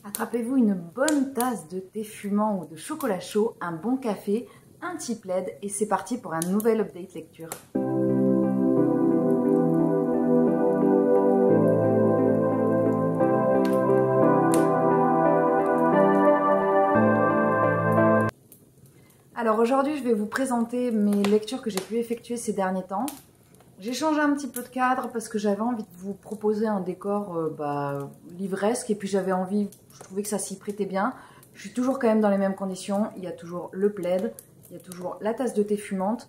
Attrapez-vous une bonne tasse de thé fumant ou de chocolat chaud, un bon café, un petit plaid et c'est parti pour un nouvel update lecture. Alors aujourd'hui, je vais vous présenter mes lectures que j'ai pu effectuer ces derniers temps. J'ai changé un petit peu de cadre parce que j'avais envie de vous proposer un décor livresque et puis j'avais envie, je trouvais que ça s'y prêtait bien. Je suis toujours quand même dans les mêmes conditions, il y a toujours le plaid, il y a toujours la tasse de thé fumante.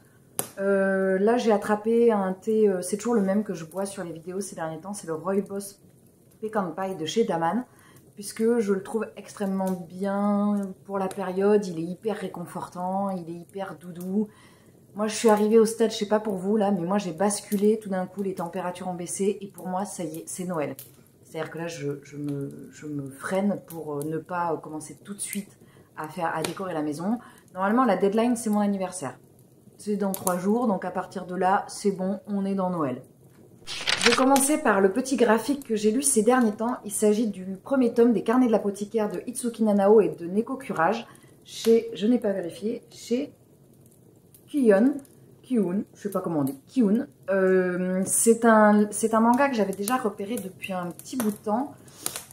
Là j'ai attrapé un thé, c'est toujours le même que je bois sur les vidéos ces derniers temps, c'est le Rooibos Pecan Pie de chez Daman. Puisque je le trouve extrêmement bien pour la période, il est hyper réconfortant, il est hyper doudou. Moi, je suis arrivée au stade, je sais pas pour vous là, mais moi j'ai basculé, tout d'un coup les températures ont baissé et pour moi ça y est, c'est Noël. C'est-à-dire que là je me freine pour ne pas commencer tout de suite à décorer la maison. Normalement la deadline c'est mon anniversaire. C'est dans 3 jours, donc à partir de là c'est bon, on est dans Noël. Je vais commencer par le petit graphique que j'ai lu ces derniers temps. Il s'agit du premier tome des Carnets de l'apothicaire de Itsuki Nanao et de Neko Courage chez, je n'ai pas vérifié, chez Kiun, je sais pas comment on dit, Kiun. C'est un manga que j'avais déjà repéré depuis un petit bout de temps.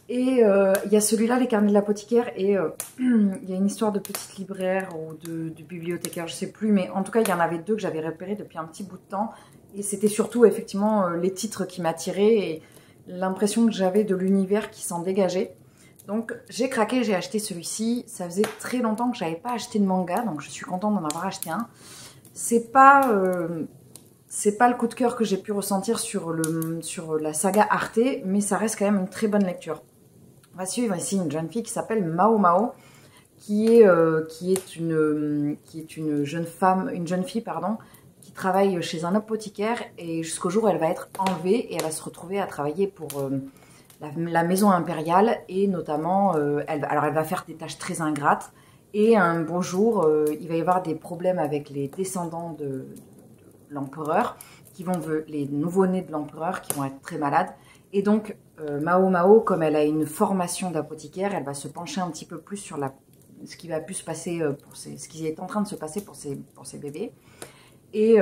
Et il y a celui-là, les Carnets de l'apothicaire, et il y a une histoire de petite libraire ou de bibliothécaire, je sais plus, mais en tout cas il y en avait deux que j'avais repérés depuis un petit bout de temps. Et c'était surtout effectivement les titres qui m'attiraient et l'impression que j'avais de l'univers qui s'en dégageait. Donc j'ai craqué, j'ai acheté celui-ci. Ça faisait très longtemps que je n'avais pas acheté de manga, donc je suis contente d'en avoir acheté un. C'est pas le coup de cœur que j'ai pu ressentir sur la saga Arte, mais ça reste quand même une très bonne lecture. On va suivre ici une jeune fille qui s'appelle Mao Mao, qui est une jeune fille, qui travaille chez un apothicaire et jusqu'au jour où elle va être enlevée et elle va se retrouver à travailler pour la maison impériale et notamment, elle va faire des tâches très ingrates et un beau jour, il va y avoir des problèmes avec les descendants de l'empereur, les nouveau-nés de l'empereur qui vont être très malades. Et donc, Mao Mao, comme elle a une formation d'apothicaire, elle va se pencher un petit peu plus sur ce qui va pu se passer ce qui est en train de se passer pour ces bébés. Et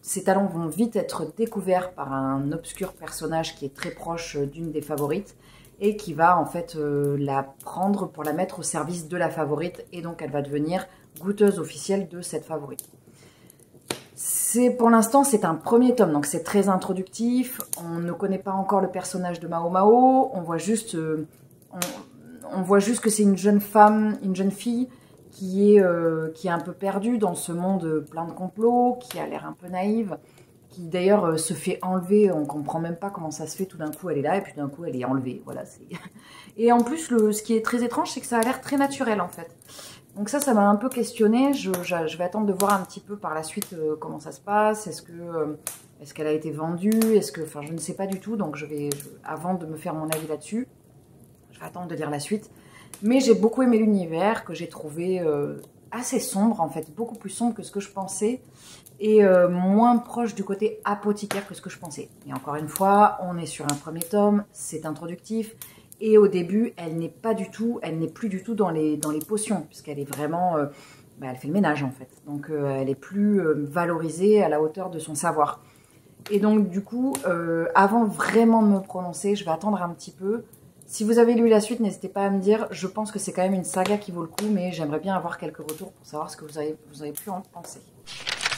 ses talents vont vite être découverts par un obscur personnage qui est très proche d'une des favorites et qui va en fait la prendre pour la mettre au service de la favorite et donc elle va devenir goûteuse officielle de cette favorite. Pour l'instant c'est un premier tome, donc c'est très introductif, on ne connaît pas encore le personnage de Mao Mao, on voit juste que c'est une jeune fille qui est un peu perdue dans ce monde plein de complots, qui a l'air un peu naïve, qui d'ailleurs se fait enlever, on comprend même pas comment ça se fait, tout d'un coup elle est là et puis d'un coup elle est enlevée, voilà. Et en plus ce qui est très étrange c'est que ça a l'air très naturel en fait. Donc ça m'a un peu questionné. Je vais attendre de voir un petit peu par la suite comment ça se passe. Est-ce qu'elle a été vendue? Enfin, je ne sais pas du tout. Donc avant de me faire mon avis là-dessus, je vais attendre de lire la suite. Mais j'ai beaucoup aimé l'univers que j'ai trouvé assez sombre en fait, beaucoup plus sombre que ce que je pensais et moins proche du côté apothicaire que ce que je pensais. Et encore une fois, on est sur un premier tome, c'est introductif. Et au début, elle n'est plus du tout dans les potions, puisqu'elle est vraiment, elle fait le ménage en fait. Donc elle est plus valorisée à la hauteur de son savoir. Et donc du coup, avant vraiment de me prononcer, je vais attendre un petit peu. Si vous avez lu la suite, n'hésitez pas à me dire. Je pense que c'est quand même une saga qui vaut le coup, mais j'aimerais bien avoir quelques retours pour savoir ce que vous avez pu en penser.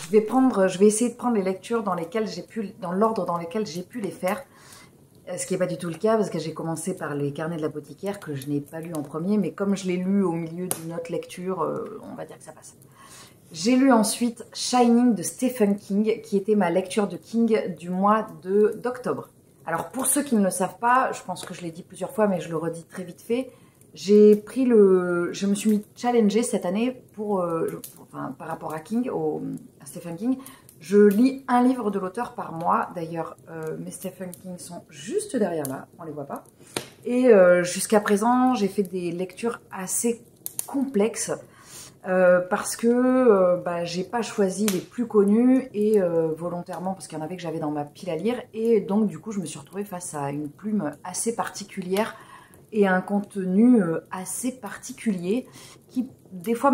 Je vais essayer de prendre les lectures dans l'ordre dans lequel j'ai pu les faire. Ce qui n'est pas du tout le cas, parce que j'ai commencé par les Carnets de l'apothicaire, que je n'ai pas lu en premier, mais comme je l'ai lu au milieu d'une autre lecture, on va dire que ça passe. J'ai lu ensuite Shining de Stephen King, qui était ma lecture de King du mois d'octobre. Alors pour ceux qui ne le savent pas, je pense que je l'ai dit plusieurs fois, mais je le redis très vite fait, je me suis mis challenger cette année par rapport à à Stephen King. Je lis un livre de l'auteur par mois. D'ailleurs, mes Stephen King sont juste derrière là, on les voit pas. Et jusqu'à présent, j'ai fait des lectures assez complexes parce que j'ai pas choisi les plus connus et volontairement parce qu'il y en avait que j'avais dans ma pile à lire. Et donc du coup, je me suis retrouvée face à une plume assez particulière et un contenu assez particulier qui des fois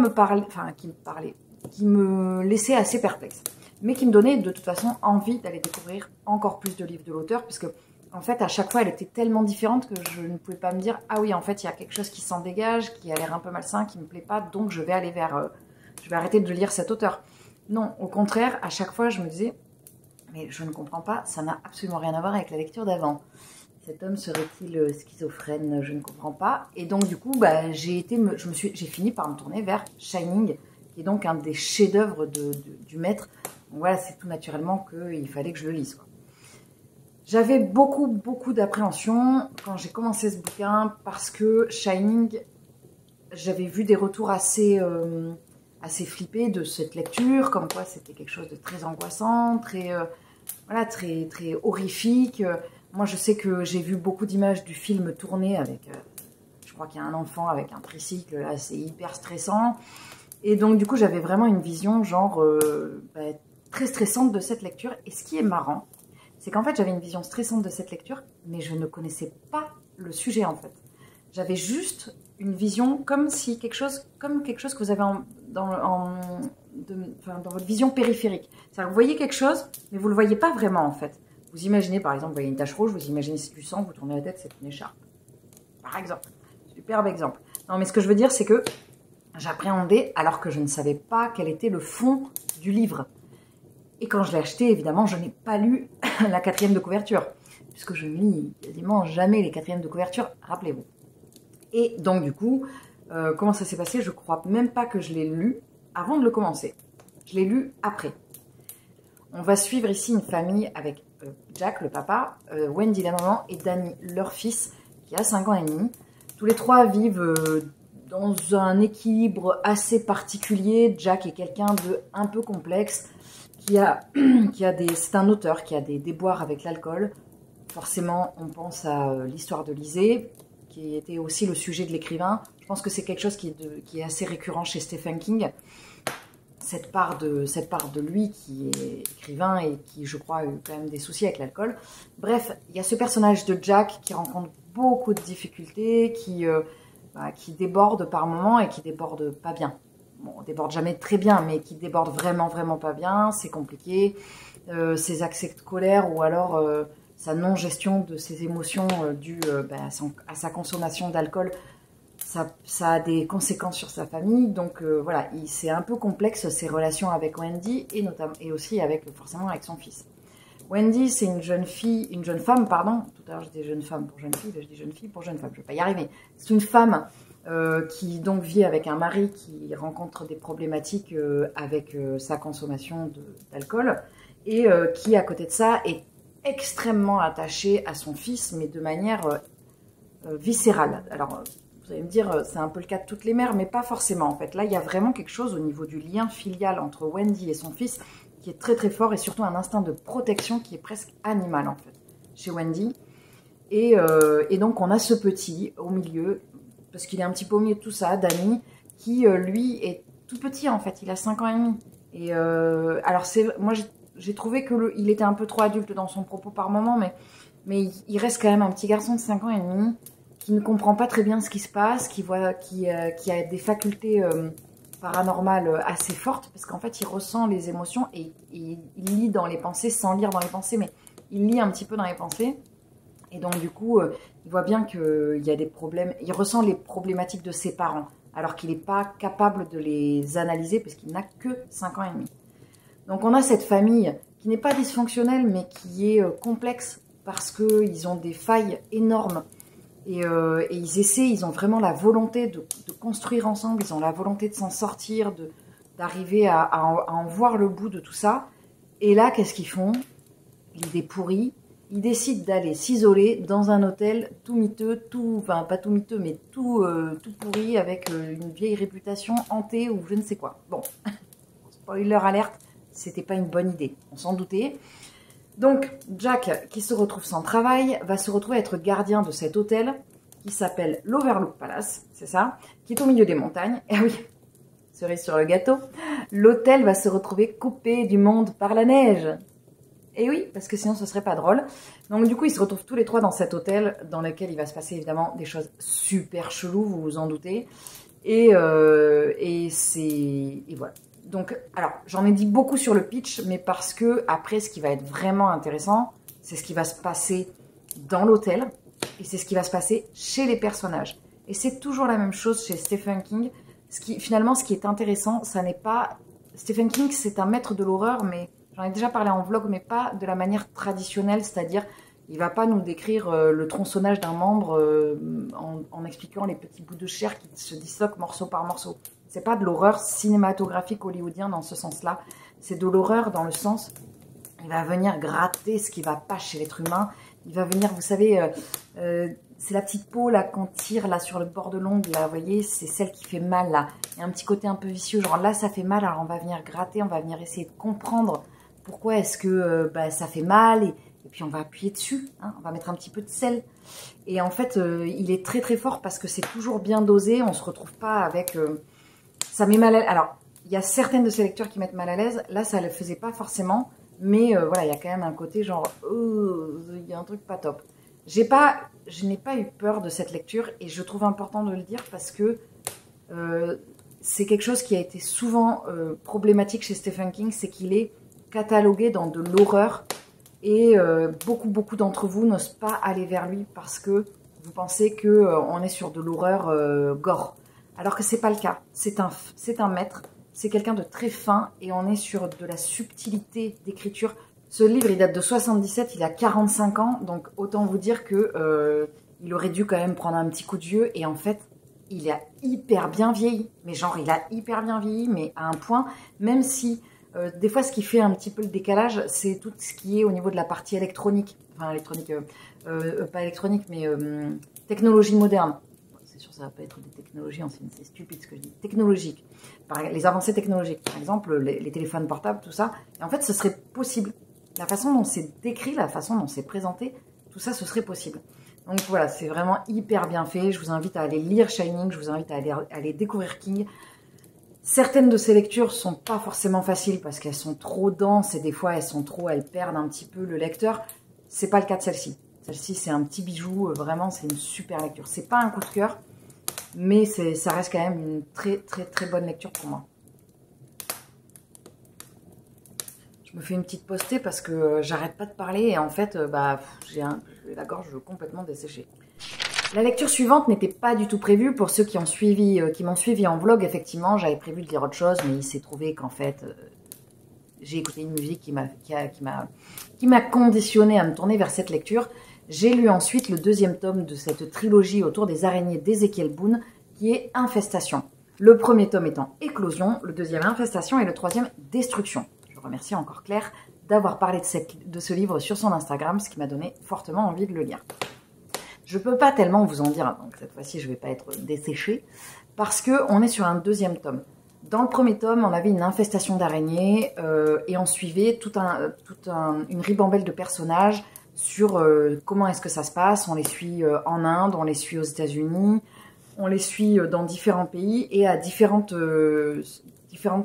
qui me laissait assez perplexe, mais qui me donnait de toute façon envie d'aller découvrir encore plus de livres de l'auteur, puisque en fait à chaque fois elle était tellement différente que je ne pouvais pas me dire ah oui en fait il y a quelque chose qui s'en dégage, qui a l'air un peu malsain, qui me plaît pas, donc je vais aller je vais arrêter de lire cet auteur. Non, au contraire, à chaque fois je me disais mais je ne comprends pas, ça n'a absolument rien à voir avec la lecture d'avant. Cet homme serait-il schizophrène? Je ne comprends pas. Et donc du coup, j'ai fini par me tourner vers Shining, qui est donc un des chefs-d'œuvre du maître. Donc voilà, c'est tout naturellement qu'il fallait que je le lise, quoi. J'avais beaucoup d'appréhension quand j'ai commencé ce bouquin parce que Shining, j'avais vu des retours assez flippés de cette lecture, comme quoi c'était quelque chose de très angoissant, très horrifique. Moi, je sais que j'ai vu beaucoup d'images du film tourné avec, je crois qu'il y a un enfant avec un tricycle, là, c'est hyper stressant. Et donc, du coup, j'avais vraiment une vision genre très stressante de cette lecture. Et ce qui est marrant, c'est qu'en fait, j'avais une vision stressante de cette lecture, mais je ne connaissais pas le sujet, en fait. J'avais juste une vision comme quelque chose que vous avez dans votre vision périphérique. C'est-à-dire que vous voyez quelque chose, mais vous ne le voyez pas vraiment, en fait. Vous imaginez, par exemple, vous voyez une tache rouge, vous imaginez c'est du sang, vous tournez la tête, c'est une écharpe. Par exemple. Superbe exemple. Non, mais ce que je veux dire, c'est que j'appréhendais alors que je ne savais pas quel était le fond du livre. Et quand je l'ai acheté, évidemment, je n'ai pas lu la 4e de couverture, puisque je ne lis quasiment jamais les 4e de couverture, rappelez-vous. Et donc, du coup, comment ça s'est passé? Je crois même pas que je l'ai lu avant de le commencer. Je l'ai lu après. On va suivre ici une famille avec Jack, le papa, Wendy, la maman, et Danny, leur fils, qui a 5 ans et demi. Tous les trois vivent dans un équilibre assez particulier. Jack est quelqu'un de un peu complexe, c'est un auteur qui a des déboires avec l'alcool. Forcément, on pense à l'histoire de Lysée, qui était aussi le sujet de l'écrivain. Je pense que c'est quelque chose qui est assez récurrent chez Stephen King. Cette part de lui qui est écrivain et qui, je crois, a eu quand même des soucis avec l'alcool. Bref, il y a ce personnage de Jack qui rencontre beaucoup de difficultés, qui déborde par moments et qui déborde pas bien. Bon, on déborde jamais très bien, mais qui déborde vraiment pas bien, c'est compliqué. Ses accès de colère ou alors sa non-gestion de ses émotions dues à sa consommation d'alcool, ça a des conséquences sur sa famille. Donc voilà, c'est un peu complexe ses relations avec Wendy et aussi forcément avec son fils. Wendy, c'est une jeune femme, pardon. Tout à l'heure, je dis jeune femme pour jeune fille, là, je dis jeune fille pour jeune femme. Je ne vais pas y arriver. C'est une femme qui donc vit avec un mari qui rencontre des problématiques avec sa consommation d'alcool et qui, à côté de ça, est extrêmement attachée à son fils, mais de manière viscérale. Alors, vous allez me dire, c'est un peu le cas de toutes les mères, mais pas forcément, en fait. Là, il y a vraiment quelque chose au niveau du lien filial entre Wendy et son fils qui est très fort, et surtout un instinct de protection qui est presque animal, en fait, chez Wendy. Et donc, on a ce petit au milieu, parce qu'il est un petit peu au milieu de tout ça, Danny, qui, lui, est tout petit, en fait. Il a 5 ans et demi. Et alors, moi, j'ai trouvé qu'il était un peu trop adulte dans son propos par moment, mais il reste quand même un petit garçon de 5 ans et demi qui ne comprend pas très bien ce qui se passe, qui a des facultés paranormales assez fortes, parce qu'en fait, il ressent les émotions et il lit dans les pensées, sans lire dans les pensées, mais il lit un petit peu dans les pensées. Et donc, du coup, il voit bien qu'il y a des problèmes. Il ressent les problématiques de ses parents, alors qu'il n'est pas capable de les analyser, parce qu'il n'a que 5 ans et demi. Donc, on a cette famille qui n'est pas dysfonctionnelle, mais qui est complexe, parce qu'ils ont des failles énormes. Et ils ont vraiment la volonté de construire ensemble, ils ont la volonté de s'en sortir, d'arriver à en voir le bout de tout ça. Et là, qu'est-ce qu'ils font? L'idée pourrie, ils décident d'aller s'isoler dans un hôtel tout miteux, enfin pas tout miteux, mais tout pourri, avec une vieille réputation hantée ou je ne sais quoi. Bon, spoiler alerte, c'était pas une bonne idée, on s'en doutait. Donc, Jack, qui se retrouve sans travail, va se retrouver à être gardien de cet hôtel qui s'appelle l'Overlook Palace, c'est ça, qui est au milieu des montagnes. Et oui, cerise sur le gâteau, l'hôtel va se retrouver coupé du monde par la neige. Et oui, parce que sinon ce serait pas drôle. Donc du coup, ils se retrouvent tous les trois dans cet hôtel dans lequel il va se passer évidemment des choses super cheloues, vous vous en doutez. Et voilà. Donc, alors, j'en ai dit beaucoup sur le pitch, mais parce que après, ce qui va être vraiment intéressant, c'est ce qui va se passer dans l'hôtel et c'est ce qui va se passer chez les personnages. Et c'est toujours la même chose chez Stephen King. Finalement, ce qui est intéressant, ça n'est pas... Stephen King, c'est un maître de l'horreur, mais j'en ai déjà parlé en vlog, mais pas de la manière traditionnelle, c'est-à-dire, il va pas nous décrire le tronçonnage d'un membre en expliquant les petits bouts de chair qui se disloquent morceau par morceau. C'est pas de l'horreur cinématographique hollywoodien dans ce sens-là. C'est de l'horreur dans le sens, il va venir gratter ce qui va pas chez l'être humain. Il va venir, vous savez, c'est la petite peau là qu'on tire là sur le bord de l'ongle, là, vous voyez, c'est celle qui fait mal là. Il y a un petit côté un peu vicieux, genre là ça fait mal, alors on va venir gratter, on va venir essayer de comprendre pourquoi est-ce que ça fait mal et puis on va appuyer dessus, hein, on va mettre un petit peu de sel. Et en fait, il est très très fort parce que c'est toujours bien dosé, on se retrouve pas avec... ça met mal à l'aise. Alors, il y a certaines de ces lectures qui mettent mal à l'aise, là ça ne le faisait pas forcément, mais voilà, il y a quand même un côté genre, il y a un truc pas top. Je n'ai pas eu peur de cette lecture et je trouve important de le dire parce que c'est quelque chose qui a été souvent problématique chez Stephen King, c'est qu'il est catalogué dans de l'horreur et beaucoup d'entre vous n'osent pas aller vers lui parce que vous pensez qu'on est sur de l'horreur gore. Alors que c'est pas le cas, c'est un maître, c'est quelqu'un de très fin et on est sur de la subtilité d'écriture. Ce livre, il date de 77, il a 45 ans, donc autant vous dire que il aurait dû quand même prendre un petit coup de vieux et en fait, il a hyper bien vieilli. Mais genre, il a hyper bien vieilli, mais à un point, même si des fois, ce qui fait un petit peu le décalage, c'est tout ce qui est au niveau de la partie électronique. Enfin, électronique, pas électronique, mais technologie moderne. C'est sûr, ça va pas être des technologies anciennes, c'est stupide ce que je dis. Technologique. Les avancées technologiques, par exemple, les téléphones portables, tout ça. Et en fait, ce serait possible. La façon dont c'est décrit, la façon dont c'est présenté, tout ça, ce serait possible. Donc voilà, c'est vraiment hyper bien fait. Je vous invite à aller lire Shining, je vous invite à aller découvrir King. Certaines de ces lectures sont pas forcément faciles parce qu'elles sont trop denses et des fois elles perdent un petit peu le lecteur. C'est pas le cas de celle-ci. Celle-ci, c'est un petit bijou, vraiment, c'est une super lecture. C'est pas un coup de cœur, mais ça reste quand même une très bonne lecture pour moi. Je me fais une petite postée parce que j'arrête pas de parler et en fait, j'ai la gorge complètement desséchée. La lecture suivante n'était pas du tout prévue pour ceux qui m'ont suivi en vlog. Effectivement, j'avais prévu de lire autre chose, mais il s'est trouvé qu'en fait, j'ai écouté une musique qui m'a conditionné à me tourner vers cette lecture. J'ai lu ensuite le deuxième tome de cette trilogie autour des araignées d'Ezekiel Boone, qui est Infestation. Le premier tome étant Éclosion, le deuxième Infestation et le troisième Destruction. Je remercie encore Claire d'avoir parlé de ce livre sur son Instagram, ce qui m'a donné fortement envie de le lire. Je ne peux pas tellement vous en dire, donc cette fois-ci je ne vais pas être desséchée, parce qu'on est sur un deuxième tome. Dans le premier tome, on avait une infestation d'araignées et on suivait une ribambelle de personnages sur comment est-ce que ça se passe. On les suit en Inde, on les suit aux États-Unis, on les suit dans différents pays et à différentes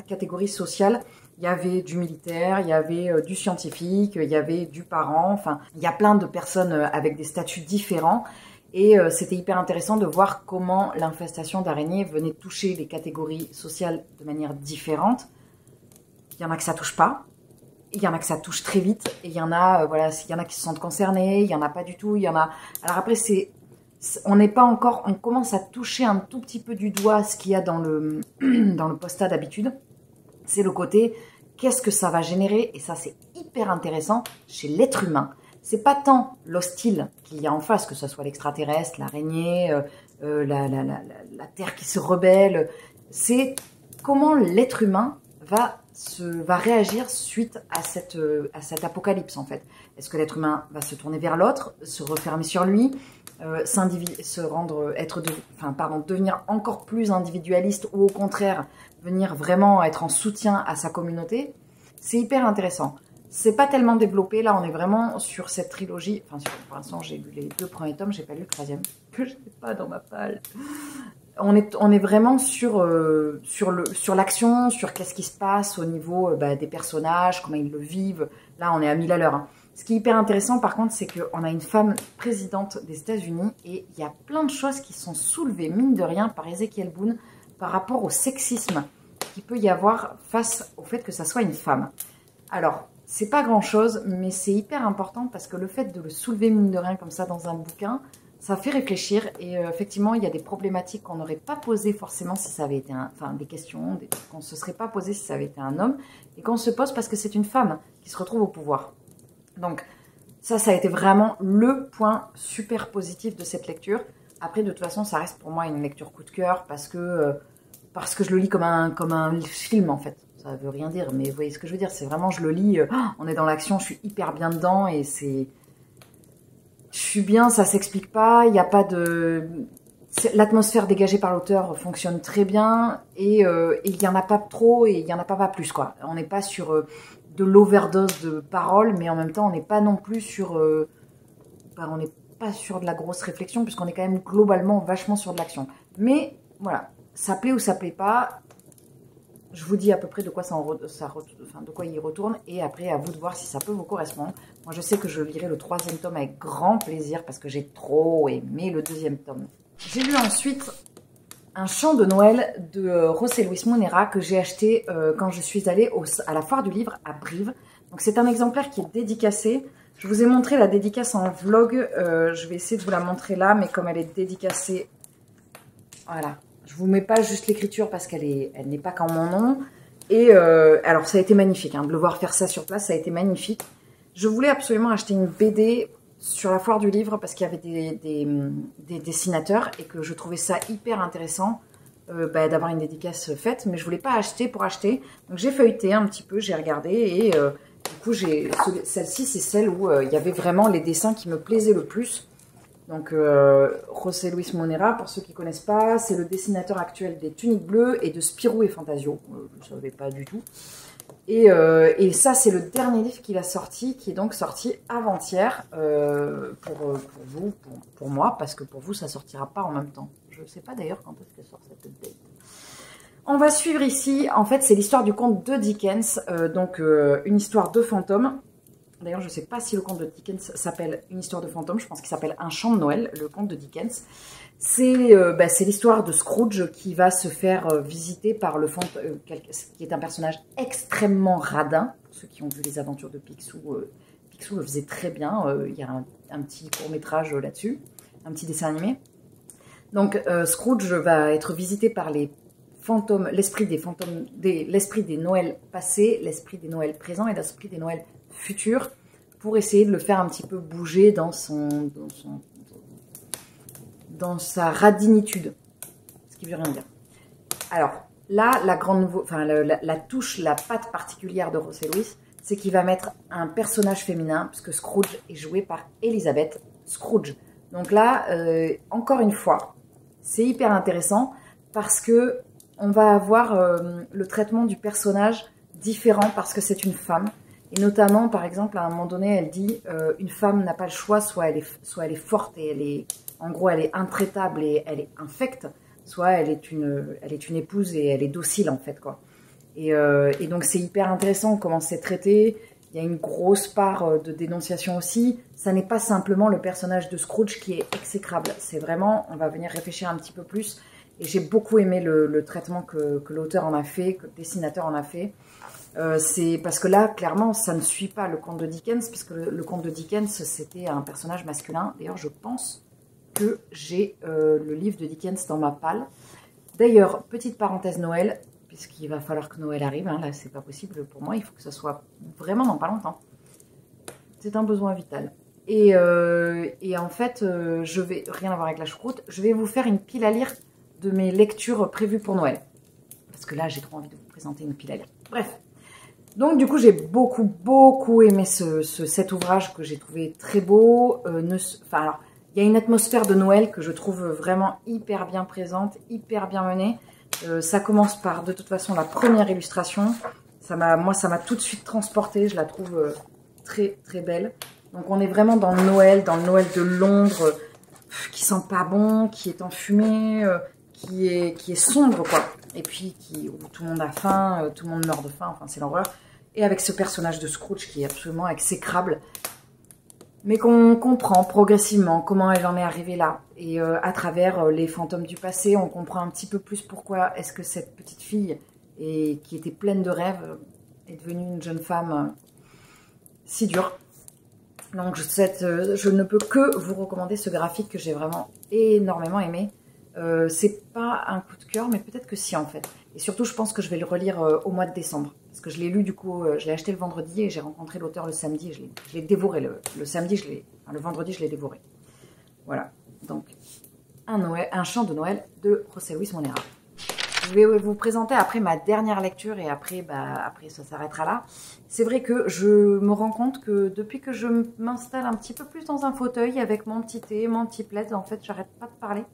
catégories sociales. Il y avait du militaire, il y avait du scientifique, il y avait du parent, enfin, il y a plein de personnes avec des statuts différents. Et c'était hyper intéressant de voir comment l'infestation d'araignées venait toucher les catégories sociales de manière différente. Il y en a que ça touche pas, il y en a que ça touche très vite, et il y en a, il y en a qui se sentent concernés, il y en a pas du tout, il y en a... Alors après, on commence à toucher un tout petit peu du doigt ce qu'il y a dans le posta d'habitude. C'est le côté, qu'est-ce que ça va générer? Et ça, c'est hyper intéressant chez l'être humain. C'est pas tant l'hostile qu'il y a en face, que ce soit l'extraterrestre, l'araignée, la Terre qui se rebelle. C'est comment l'être humain va réagir suite à cette apocalypse, en fait. Est-ce que l'être humain va se tourner vers l'autre, se refermer sur lui, devenir encore plus individualiste ou au contraire venir vraiment être en soutien à sa communauté? C'est hyper intéressant. C'est pas tellement développé, là on est vraiment sur cette trilogie. Enfin, pour l'instant j'ai lu les 2 premiers tomes, j'ai pas lu le 3e, que je n'ai pas dans ma palle. on est vraiment sur l'action, sur qu'est-ce qui se passe au niveau des personnages, comment ils le vivent. Là, on est à 1000 à l'heure. Hein. Ce qui est hyper intéressant, par contre, c'est qu'on a une femme présidente des États-Unis et il y a plein de choses qui sont soulevées, mine de rien, par Ezekiel Boone par rapport au sexisme qu'il peut y avoir face au fait que ça soit une femme. Alors, c'est pas grand-chose, mais c'est hyper important parce que le fait de le soulever, mine de rien, comme ça, dans un bouquin, ça fait réfléchir et effectivement, il y a des problématiques qu'on n'aurait pas posées forcément si ça avait été des questions qu'on ne se serait pas posées si ça avait été un homme et qu'on se pose parce que c'est une femme qui se retrouve au pouvoir. Donc, ça a été vraiment le point super positif de cette lecture. Après, de toute façon, ça reste pour moi une lecture coup de cœur parce que je le lis comme un film, en fait. Ça veut rien dire, mais vous voyez ce que je veux dire. C'est vraiment, je le lis, on est dans l'action, je suis hyper bien dedans et c'est... Je suis bien, ça s'explique pas, il n'y a pas de... L'atmosphère dégagée par l'auteur fonctionne très bien et il n'y en a pas trop et il n'y en a pas plus, quoi. On n'est pas sur... de l'overdose de paroles, mais en même temps, on n'est pas non plus sur... on n'est pas sur de la grosse réflexion, puisqu'on est quand même globalement vachement sur de l'action. Mais, voilà, ça plaît ou ça plaît pas. Je vous dis à peu près de quoi de quoi il retourne, et après, à vous de voir si ça peut vous correspondre. Moi, je sais que je lirai le 3e tome avec grand plaisir, parce que j'ai trop aimé le 2e tome. J'ai lu ensuite... Un chant de Noël de José Luis Monera que j'ai acheté quand je suis allée à la foire du livre à Brive. Donc c'est un exemplaire qui est dédicacé. Je vous ai montré la dédicace en vlog. Je vais essayer de vous la montrer là, mais comme elle est dédicacée, voilà. Je vous mets pas juste l'écriture parce qu'elle n'est pas qu'en mon nom. Et alors ça a été magnifique, hein, de le voir faire ça sur place, ça a été magnifique. Je voulais absolument acheter une BD sur la foire du livre parce qu'il y avait des dessinateurs et que je trouvais ça hyper intéressant d'avoir une dédicace faite, mais je voulais pas acheter pour acheter. Donc j'ai feuilleté un petit peu, j'ai regardé et du coup celle-ci c'est celle où il y avait vraiment les dessins qui me plaisaient le plus. Donc José Luis Monera, pour ceux qui ne connaissent pas, c'est le dessinateur actuel des Tuniques Bleues et de Spirou et Fantasio. Je ne savais pas du tout. Et ça, c'est le dernier livre qu'il a sorti, qui est donc sorti avant-hier pour vous, pour moi, parce que pour vous, ça ne sortira pas en même temps. Je ne sais pas d'ailleurs quand est-ce que sort cette date. On va suivre ici, en fait, c'est l'histoire du conte de Dickens, donc une histoire de fantôme. D'ailleurs, je ne sais pas si le conte de Dickens s'appelle Une histoire de fantôme, je pense qu'il s'appelle Un chant de Noël, le conte de Dickens. C'est l'histoire de Scrooge qui va se faire visiter par le fantôme, qui est un personnage extrêmement radin. Pour ceux qui ont vu les aventures de Picsou, Picsou le faisait très bien. Il y a un petit court-métrage là-dessus, un petit dessin animé. Donc Scrooge va être visité par les fantômes, l'esprit des Noëls passés, l'esprit des Noëls présents et l'esprit des Noëls futurs, pour essayer de le faire un petit peu bouger dans sa radinitude, ce qui veut rien dire. Alors là, la touche, la patte particulière de José Luis, c'est qu'il va mettre un personnage féminin, puisque Scrooge est joué par Elizabeth Scrooge. Donc là, encore une fois, c'est hyper intéressant parce que on va avoir le traitement du personnage différent parce que c'est une femme. Et notamment, par exemple, à un moment donné, elle dit une femme n'a pas le choix, soit elle est forte et en gros, elle est intraitable et elle est infecte, soit elle est une épouse et elle est docile, en fait, quoi. Et donc, c'est hyper intéressant comment c'est traité. Il y a une grosse part de dénonciation aussi. Ça n'est pas simplement le personnage de Scrooge qui est exécrable. C'est vraiment, on va venir réfléchir un petit peu plus. Et j'ai beaucoup aimé le traitement que l'auteur en a fait, que le dessinateur en a fait. C'est parce que là, clairement, ça ne suit pas le conte de Dickens, puisque le conte de Dickens, c'était un personnage masculin. D'ailleurs, je pense que j'ai le livre de Dickens dans ma palle. D'ailleurs, petite parenthèse Noël, puisqu'il va falloir que Noël arrive. Hein, là, c'est pas possible pour moi. Il faut que ça soit vraiment dans pas longtemps. C'est un besoin vital. Et en fait, je vais rien à voir avec la choucroute. Je vais vous faire une pile à lire de mes lectures prévues pour Noël. Parce que là, j'ai trop envie de vous présenter une pile à lire. Bref. Donc, du coup, j'ai beaucoup aimé cet ouvrage que j'ai trouvé très beau. Alors, il y a une atmosphère de Noël que je trouve vraiment hyper bien présente, hyper bien menée. Ça commence par, de toute façon, la première illustration. Moi, ça m'a tout de suite transportée. Je la trouve très belle. Donc, on est vraiment dans le Noël de Londres, qui sent pas bon, qui est enfumé, qui est sombre, quoi. Et puis où tout le monde a faim, tout le monde meurt de faim, enfin c'est l'horreur. Et avec ce personnage de Scrooge qui est absolument exécrable, mais qu'on comprend progressivement comment elle en est arrivée là. Et à travers les fantômes du passé, on comprend un petit peu plus pourquoi est-ce que cette petite fille, qui était pleine de rêves, est devenue une jeune femme si dure. Donc je ne peux que vous recommander ce graphique que j'ai vraiment énormément aimé. C'est pas un coup de cœur, mais peut-être que si en fait. Et surtout, je pense que je vais le relire au mois de décembre. Parce que je l'ai lu, du coup, je l'ai acheté le vendredi et j'ai rencontré l'auteur le samedi. Et je l'ai dévoré. Le samedi, le vendredi, je l'ai dévoré. Voilà. Donc, un chant de Noël de José Luis Monera. Je vais vous présenter après ma dernière lecture et après ça s'arrêtera là. C'est vrai que je me rends compte que depuis que je m'installe un petit peu plus dans un fauteuil avec mon petit thé, mon petit plaid, en fait, j'arrête pas de parler.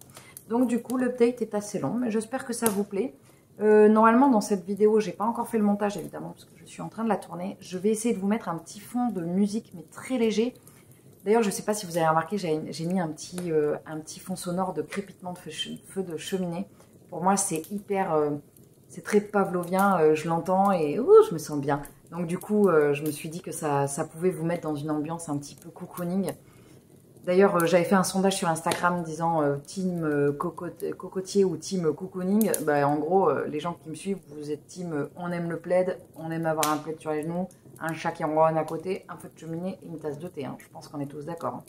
Donc du coup, l'update est assez long, mais j'espère que ça vous plaît. Normalement, dans cette vidéo, j'ai pas encore fait le montage, évidemment, parce que je suis en train de la tourner. Je vais essayer de vous mettre un petit fond de musique, mais très léger. D'ailleurs, je ne sais pas si vous avez remarqué, j'ai mis un petit fond sonore de crépitement de feu de cheminée. Pour moi, c'est hyper... c'est très pavlovien, je l'entends et je me sens bien. Donc du coup, je me suis dit que ça pouvait vous mettre dans une ambiance un petit peu cocooning. D'ailleurs, j'avais fait un sondage sur Instagram disant team cocotier ou team cocooning. Bah, en gros, les gens qui me suivent, vous êtes team on aime le plaid, on aime avoir un plaid sur les genoux, un chat qui ronronne à côté, un feu de cheminée et une tasse de thé. Hein. Je pense qu'on est tous d'accord. Hein.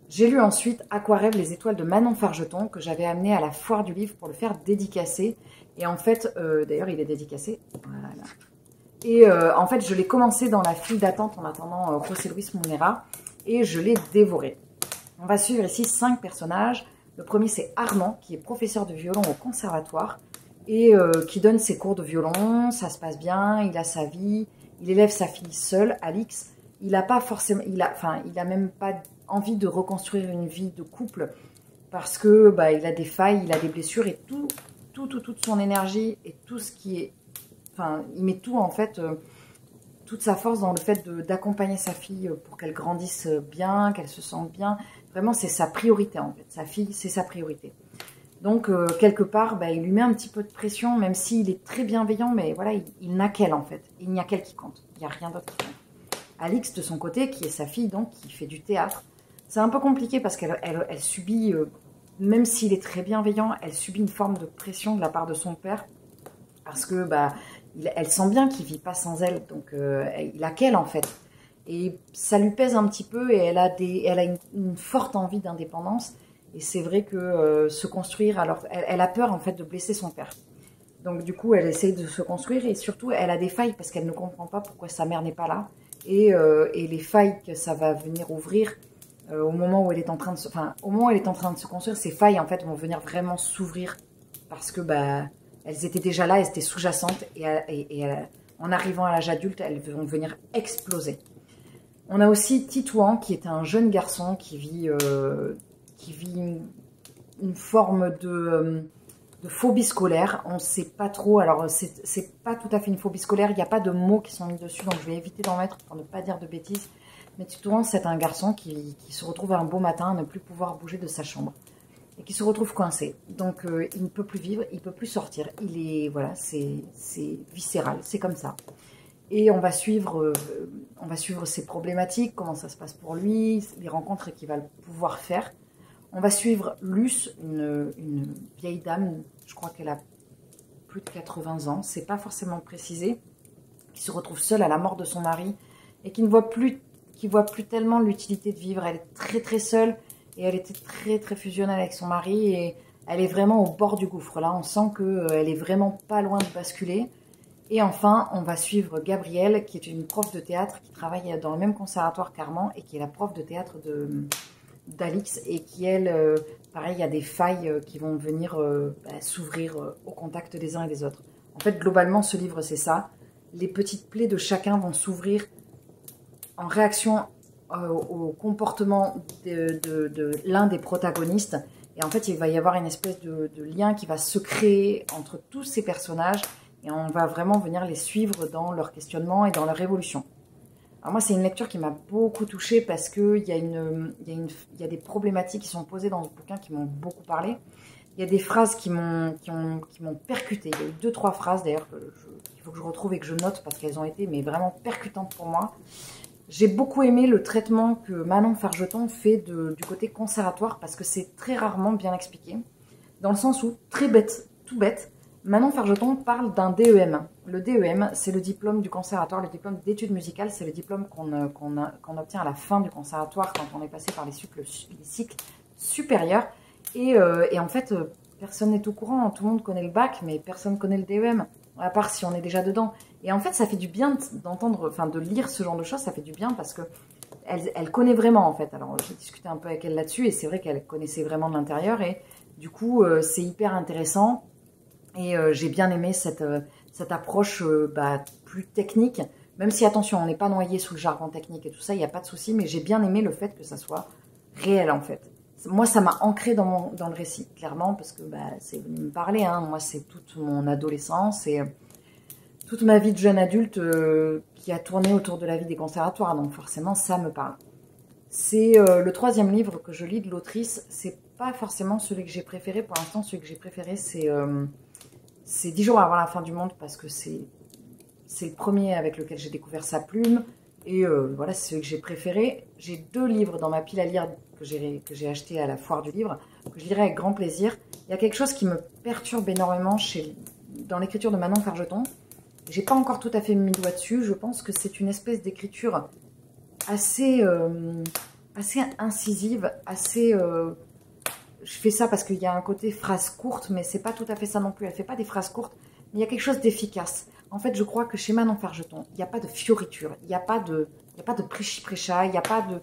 J'ai lu ensuite Aquarêve, les étoiles de Manon Fargeton, que j'avais amené à la foire du livre pour le faire dédicacer. Et en fait, d'ailleurs, il est dédicacé. Voilà. Et en fait, je l'ai commencé dans la file d'attente en attendant José Luis Monera. Et je l'ai dévoré. On va suivre ici 5 personnages. Le premier, c'est Armand, qui est professeur de violon au conservatoire et qui donne ses cours de violon. Ça se passe bien, il a sa vie, il élève sa fille seule, Alix. Il a pas forcément, il a même pas envie de reconstruire une vie de couple parce que il a des failles, il a des blessures et toute son énergie et tout ce qui est, il met tout en fait. Toute sa force dans le fait d'accompagner sa fille pour qu'elle grandisse bien, qu'elle se sente bien. Vraiment, c'est sa priorité en fait. Sa fille, c'est sa priorité. Donc, quelque part, il lui met un petit peu de pression, même s'il est très bienveillant, mais voilà, il n'a qu'elle en fait. Il n'y a qu'elle qui compte. Il n'y a rien d'autre qui compte. Alix, de son côté, qui est sa fille, donc, qui fait du théâtre. C'est un peu compliqué parce qu'elle subit, même s'il est très bienveillant, elle subit une forme de pression de la part de son père. Parce que, elle sent bien qu'il ne vit pas sans elle, donc il a qu'elle en fait. Et ça lui pèse un petit peu et elle a une forte envie d'indépendance. Et c'est vrai que se construire, alors elle a peur en fait de blesser son père. Donc du coup, elle essaye de se construire et surtout, elle a des failles parce qu'elle ne comprend pas pourquoi sa mère n'est pas là. Et les failles que ça va venir ouvrir au moment où elle est en train de se construire, ces failles en fait vont venir vraiment s'ouvrir parce que elles étaient déjà là, elles étaient sous-jacentes et en arrivant à l'âge adulte, elles vont venir exploser. On a aussi Titouan qui est un jeune garçon qui vit une forme de phobie scolaire. On ne sait pas trop, alors c'est pas tout à fait une phobie scolaire, il n'y a pas de mots qui sont mis dessus, donc je vais éviter d'en mettre pour ne pas dire de bêtises. Mais Titouan, c'est un garçon qui se retrouve un beau matin à ne plus pouvoir bouger de sa chambre. Et qui se retrouve coincé. Donc, il ne peut plus vivre, il ne peut plus sortir. Voilà, c'est viscéral, c'est comme ça. Et on va suivre ses problématiques, comment ça se passe pour lui, les rencontres qu'il va pouvoir faire. On va suivre Luce, une vieille dame, je crois qu'elle a plus de 80 ans, c'est pas forcément précisé, qui se retrouve seule à la mort de son mari et qui voit plus tellement l'utilité de vivre. Elle est très très seule. Et elle était très très fusionnelle avec son mari et elle est vraiment au bord du gouffre. Là, on sent qu'elle est vraiment pas loin de basculer. Et enfin, on va suivre Gabrielle, qui est une prof de théâtre qui travaille dans le même conservatoire qu'Armand et qui est la prof de théâtre d'Alix et qui, elle, pareil, il y a des failles qui vont venir s'ouvrir au contact des uns et des autres. En fait, globalement, ce livre, c'est ça. Les petites plaies de chacun vont s'ouvrir en réaction au comportement de l'un des protagonistes. Et en fait, il va y avoir une espèce de lien qui va se créer entre tous ces personnages et on va vraiment venir les suivre dans leur questionnement et dans leur évolution. Alors moi, c'est une lecture qui m'a beaucoup touchée parce qu'il y a des problématiques qui sont posées dans ce bouquin qui m'ont beaucoup parlé. Il Il y a des phrases qui m'ont percuté. Il y a eu 2-3 phrases d'ailleurs qu'il faut que je retrouve et que je note parce qu'elles ont été mais vraiment percutantes pour moi. J'ai beaucoup aimé le traitement que Manon Fargeton fait du côté conservatoire parce que c'est très rarement bien expliqué. Dans le sens où, très bête, tout bête, Manon Fargeton parle d'un DEM. Le DEM, c'est le diplôme du conservatoire, le diplôme d'études musicales, c'est le diplôme qu'on obtient à la fin du conservatoire quand on est passé par les cycles supérieurs. Et en fait, personne n'est au courant, tout le monde connaît le bac, mais personne connaît le DEM, à part si on est déjà dedans. Et en fait, ça fait du bien d'entendre, enfin de lire ce genre de choses, ça fait du bien parce que elle connaît vraiment en fait. Alors j'ai discuté un peu avec elle là-dessus et c'est vrai qu'elle connaissait vraiment de l'intérieur et du coup c'est hyper intéressant et j'ai bien aimé cette approche plus technique, même si attention, on n'est pas noyé sous le jargon technique et tout ça, il n'y a pas de souci, mais j'ai bien aimé le fait que ça soit réel en fait. Moi, ça m'a ancré dans le récit, clairement, parce que c'est venu me parler. Hein. Moi, c'est toute mon adolescence et toute ma vie de jeune adulte qui a tourné autour de la vie des conservatoires. Donc forcément, ça me parle. C'est le 3e livre que je lis de l'autrice. C'est pas forcément celui que j'ai préféré. Pour l'instant, celui que j'ai préféré, c'est 10 jours avant la fin du monde, parce que c'est le premier avec lequel j'ai découvert sa plume. Et voilà, c'est celui que j'ai préféré. J'ai 2 livres dans ma pile à lire que j'ai acheté à la foire du livre, que je lirai avec grand plaisir. Il y a quelque chose qui me perturbe énormément dans l'écriture de Manon Fargeton. J'ai pas encore tout à fait mis le doigt dessus. Je pense que c'est une espèce d'écriture assez incisive, assez... je fais ça parce qu'il y a un côté phrase courte, mais c'est pas tout à fait ça non plus. Elle fait pas des phrases courtes, mais il y a quelque chose d'efficace. En fait, je crois que chez Manon Fargeton, il n'y a pas de fioriture, il n'y a pas de prêchi-prêcha, il n'y a pas de...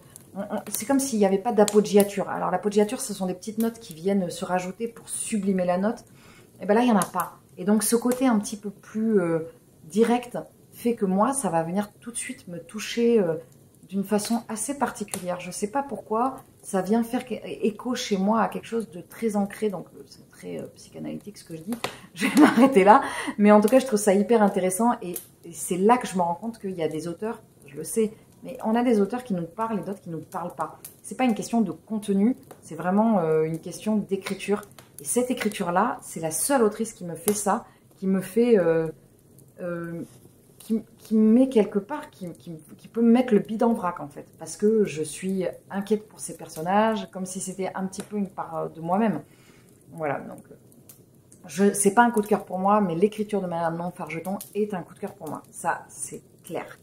C'est comme s'il n'y avait pas d'appoggiature. Alors l'appoggiature, ce sont des petites notes qui viennent se rajouter pour sublimer la note. Et bien là, il n'y en a pas. Et donc ce côté un petit peu plus direct fait que moi, ça va venir tout de suite me toucher d'une façon assez particulière. Je ne sais pas pourquoi, ça vient faire écho chez moi à quelque chose de très ancré. Donc c'est très psychanalytique ce que je dis. Je vais m'arrêter là. Mais en tout cas, je trouve ça hyper intéressant. Et c'est là que je me rends compte qu'il y a des auteurs, je le sais, mais on a des auteurs qui nous parlent et d'autres qui ne nous parlent pas. C'est pas une question de contenu, c'est vraiment une question d'écriture. Et cette écriture-là, c'est la seule autrice qui me fait ça, qui me fait... qui me met quelque part, qui peut me mettre le bide en vrac en fait. Parce que je suis inquiète pour ces personnages, comme si c'était un petit peu une part de moi-même. Voilà, donc... c'est pas un coup de cœur pour moi, mais l'écriture de Manon Fargeton est un coup de cœur pour moi. Ça, c'est clair.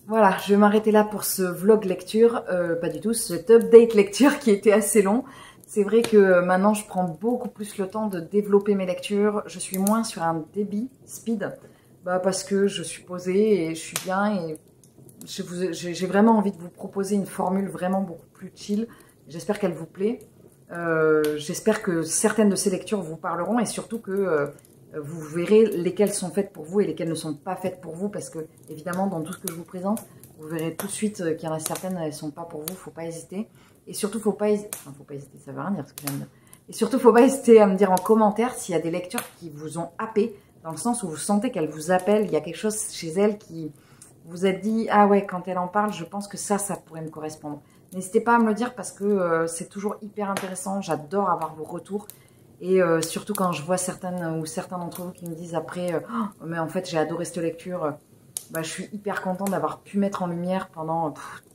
Voilà, je vais m'arrêter là pour ce vlog lecture, pas du tout, cet update lecture qui était assez long. C'est vrai que maintenant, je prends beaucoup plus le temps de développer mes lectures. Je suis moins sur un débit speed, parce que je suis posée et je suis bien. Et j'ai vraiment envie de vous proposer une formule vraiment beaucoup plus chill. J'espère qu'elle vous plaît. J'espère que certaines de ces lectures vous parleront et surtout que... vous verrez lesquelles sont faites pour vous et lesquelles ne sont pas faites pour vous, parce que évidemment dans tout ce que je vous présente, vous verrez tout de suite qu'il y en a certaines, elles ne sont pas pour vous, faut pas hésiter. Et surtout, faut pas hésiter, ça veut rien dire ce que j'aime dire. Et surtout, faut pas hésiter à me dire en commentaire s'il y a des lectures qui vous ont happé, dans le sens où vous sentez qu'elles vous appellent, il y a quelque chose chez elles qui vous a dit « Ah ouais, quand elle en parle, je pense que ça pourrait me correspondre ». N'hésitez pas à me le dire parce que c'est toujours hyper intéressant, j'adore avoir vos retours. Et surtout quand je vois certaines ou certains d'entre vous qui me disent après oh, mais en fait j'ai adoré cette lecture, je suis hyper contente d'avoir pu mettre en lumière pendant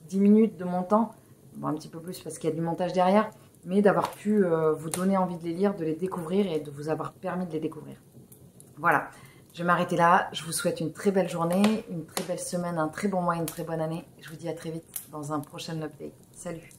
10 minutes de mon temps, bon, un petit peu plus parce qu'il y a du montage derrière, mais d'avoir pu vous donner envie de les lire, de les découvrir et de vous avoir permis de les découvrir. Voilà, je vais m'arrêter là, je vous souhaite une très belle journée, une très belle semaine, un très bon mois, une très bonne année. Je vous dis à très vite dans un prochain update. Salut!